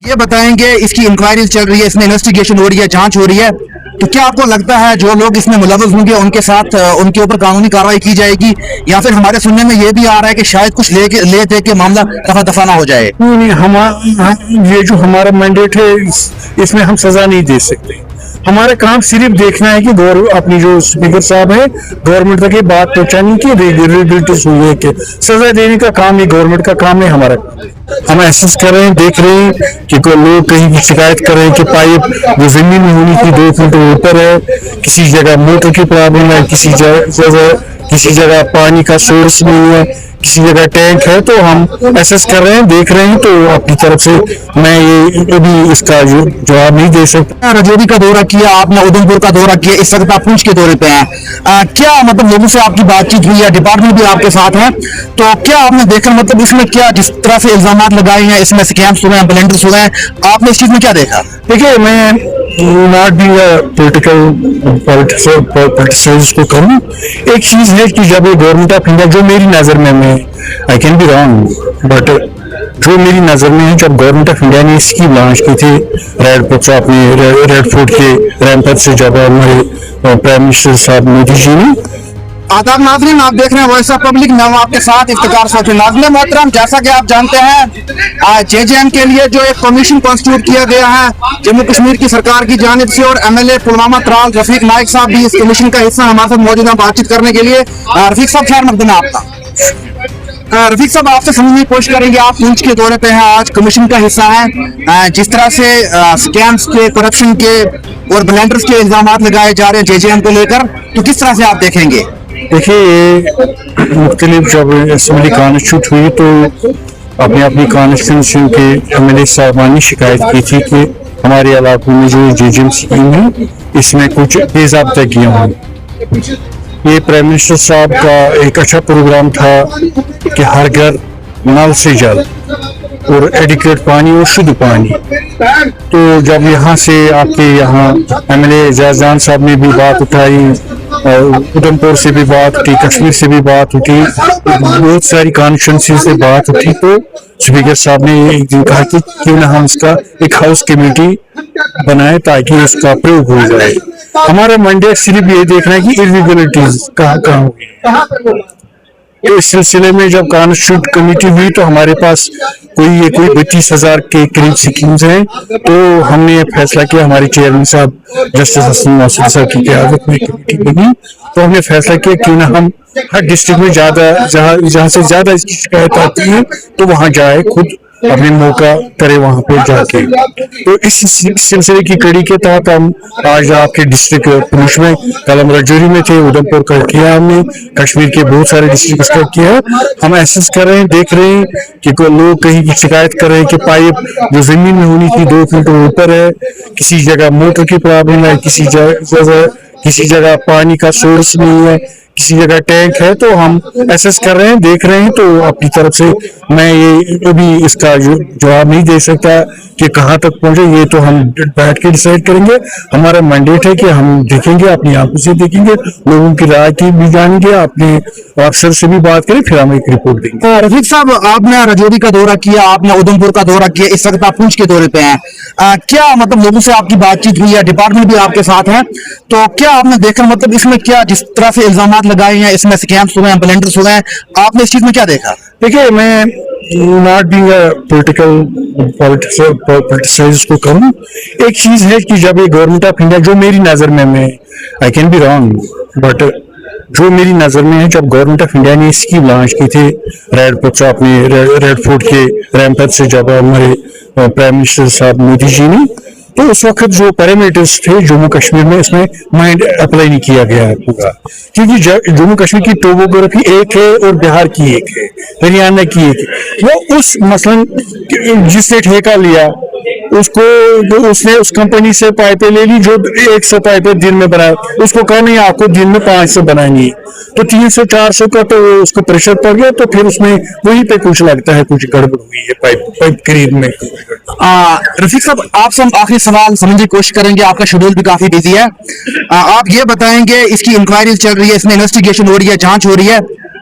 یہ بتائیں کہ اس کی انکوائری چل رہی ہے, اس میں انویسٹیگیشن ہو رہی ہے, جانچ ہو رہی ہے, تو کیا آپ کو لگتا ہے جو لوگ اس میں ملوث ہوں گے ان کے ساتھ ان کے اوپر قانونی کارروائی کی جائے گی, یا پھر ہمارے سننے میں یہ بھی آ رہا ہے کہ شاید کچھ لے دے کے معاملہ دفع نہ ہو جائے؟ نہیں, یہ جو ہمارا مینڈیٹ ہے اس میں ہم سزا نہیں دے سکتے. ہمارا کام صرف دیکھنا ہے کہ اپنی جو اسپیکر صاحب ہے گورنمنٹ تک یہ بات پہنچانی کی ریلیبلٹیز ہوئی ہے کہ سزا دینے کا کام یہ گورنمنٹ کا کام ہے, ہمارا ہم ایسس کر رہے ہیں, دیکھ رہے ہیں کہ کوئی لوگ کہیں کی شکایت کر رہے ہیں کہ پائپ جو زمین میں ہونی تھی 2 فٹ اوپر ہے, کسی جگہ موٹر کی پرابلم ہے, کسی جگہ پانی کا سورس نہیں ہے, کسی جگہ ٹینک ہے, تو ہم ایسس کر رہے ہیں, دیکھ رہے ہیں. تو اپنی طرف سے میں یہ ابھی اس کا جواب نہیں دے سکتا. رجوری کا دورہ کیا آپ نے, ادھم پور کا دورہ کیا, اس وقت آپ پونچھ کے دورے پہ ہیں, کیا مطلب لوگوں سے آپ کی بات چیت ہوئی ہے, ڈپارٹمنٹ بھی آپ کے ساتھ ہیں, تو کیا آپ نے دیکھا مطلب اس میں کیا جس طرح سے الزامات لگائے ہیں, اس میں سکیمز ہوئے ہیں, بلنڈرز ہوئے ہیں, آپ نے اس چیز میں کیا دیکھا؟ دیکھیے, میں ناٹ بینگ اے پولیٹیکل کو کروں, ایک چیز ہے کہ جب یہ گورنمنٹ آف انڈیا جو میری نظر میں آئی کین بی رانگ, بٹ جو میری نظر میں ہے, جب گورنمنٹ آف انڈیا نے اسکیم لانچ کی تھی ریڈ فورٹ کے ریمپت سے, جب ہمارے پرائم منسٹر صاحب مودی جی نے. آداب ناظرین, آپ دیکھ رہے ہیں وائس آف پبلک, میں ہوں آپ کے ساتھ افتخار صوفی. ناظرین محترم, جیسا کہ آپ جانتے ہیں JJM کے لیے جو ایک کمیشن کانسٹیٹیوٹ کیا گیا ہے جموں کشمیر کی سرکار کی جانب سے, اور MLA پلوامہ ترال رفیق نائک صاحب بھی اس کمیشن کا حصہ ہمارے ساتھ موجود ہیں بات چیت کرنے کے لیے. رفیق صاحب, خیر مقدم ہے آپ کا. رفیق صاحب, آپ سے سمجھنے کی کوشش کریں گے, آپ پونچھ کے دورے پہ ہیں, آج کمیشن کا حصہ ہیں, جس طرح سے سکیمز کے, کرپشن کے اور بلینڈرز کے الزامات لگائے جا رہے ہیں JJM کو لے کر, تو کس طرح سے آپ دیکھیں گے؟ دیکھیے, یہ مختلف جب اسمبلی کانسٹیٹیوٹ ہوئی تو اپنی کانسٹیٹوئنسی کے MLA صاحبان نے شکایت کی تھی کہ ہمارے علاقوں میں جو JJM اسکیم ہے اس میں کچھ بے ضابطگیاں ہوں. یہ پرائم منسٹر صاحب کا ایک اچھا پروگرام تھا کہ ہر گھر نل سے جل اور ایڈیکویٹ پانی اور شدھ پانی. تو جب یہاں سے آپ کے یہاں MLA اعجاز جان صاحب نے بھی بات اٹھائی, ادھم پور سے بھی بات اٹھی, کشمیر سے بھی بات اٹھی, بہت ساری کانسٹیٹوئنسی سے بات اٹھی, تو اسپیکر صاحب نے ایک دن کہا کہ کیوں نہ ہم اس کا ایک ہاؤس کمیٹی بنائے تاکہ اس کا اپروو ہو جائے. ہمارا مینڈیٹ صرف یہ دیکھنا ہے کہ ایلیجبلٹیز کہاں ہوئی. اس سلسلے میں جب کانسٹیٹیوٹ کمیٹی ہوئی تو ہمارے پاس کوئی 32,000 کے قریب سکیمز ہیں. تو ہم نے یہ فیصلہ کیا, ہمارے چیئرمین صاحب جسٹس حسن ناصر صاحب کی قیادت میں کمیٹی بنی, تو ہم نے فیصلہ کیا کیوں نہ ہم ہر ڈسٹرکٹ میں جہاں سے زیادہ اس کی شکایت آتی ہے تو وہاں جائے, خود اپنے موقع کرے وہاں پہ جا کے. تو اس سلسلے کی کڑی کے تحت ہم آج آپ کے ڈسٹرکٹ پوچھ میں, کل ہم رجوری میں تھے, ادھم پور کا کیا ہم نے, کشمیر کے بہت سارے ڈسٹرکٹ کا کیا. ہم ایسس کر رہے ہیں, دیکھ رہے ہیں کہ کوئی لوگ کہیں کی شکایت کر رہے ہیں کہ پائپ جو زمین میں ہونی تھی 2 فٹ اوپر ہے, کسی جگہ موٹر کی پرابلم ہے, کسی جگہ پانی کا سورس نہیں ہے, کسی جگہ ٹینک ہے. تو ہم ایسس کر رہے ہیں, دیکھ رہے ہیں. تو اپنی طرف سے میں یہ ابھی اس کا جواب نہیں دے سکتا کہ کہاں تک پہنچے, یہ تو ہم بیٹھ کے ڈیسائیڈ کریں گے. ہمارا مینڈیٹ ہے کہ ہم دیکھیں گے, اپنی آنکھوں سے دیکھیں گے, لوگوں کی رائے کی بھی جانیں گے, اپنے افسر سے بھی بات کریں, پھر ہم ایک رپورٹ دیں گے. رفیق صاحب, آپ نے رجوری کا دورہ کیا, آپ نے ادھم پور کا دورہ کیا, اس وقت آپ پونچھ کے دورے پہ ہیں, کیا مطلب لوگوں سے آپ کی بات چیت ہوئی ہے, ڈپارٹمنٹ بھی آپ کے ساتھ ہیں, تو کیا آپ نے دیکھا مطلب اس میں کیا جس طرح سے الزامات لگائے ہیں, اس میں سکیمز ہوئے ہیں, بلنڈرز ہوئے ہیں, آپ نے اس چیز میں کیا دیکھا؟ دیکھیے, میں ناٹ بینگ اے پولیٹیکل کو کروں, ایک چیز ہے کہ جب یہ گورنمنٹ آف انڈیا جو میری نظر میں آئی کین بی رانگ, بٹ جو میری نظر میں ہے, جب گورنمنٹ آف انڈیا نے اسکیم لانچ کی تھی ریڈ فورٹ کے ریمپت سے, جب ہمارے پرائم منسٹر صاحب مودی جی نے, تو اس وقت جو پیرامیٹرز تھے جموں کشمیر میں, اس میں مائنڈ اپلائی نہیں کیا گیا ہے پورا, کیونکہ جموں کشمیر کی ٹوپوگرافی ایک ہے اور بہار کی ایک ہے, ہریانہ کی ایک ہے. وہ اس مثلاً جس نے ٹھیکہ لیا اس نے اس کمپنی سے پائپیں لے لی جو 100 پائپیں دن میں بنائے, اس کو کہا نہیں آپ کو دن میں 500 بنائیں گے, تو 300-400 کا تو اس کو پریشر پڑ گیا, تو پھر اس میں وہیں پہ کچھ لگتا ہے کچھ گڑبڑ ہوئی ہے پائپ خرید میں. رفیق صاحب, آپ سے ہم آخری سوال سمجھنے کی کوشش کریں گے, آپ کا شیڈول بھی کافی بزی ہے, آپ یہ بتائیں گے اس کی انکوائری چل رہی ہے, اس میں انویسٹیگیشن ہو رہی ہے, جانچ ہو رہی ہے,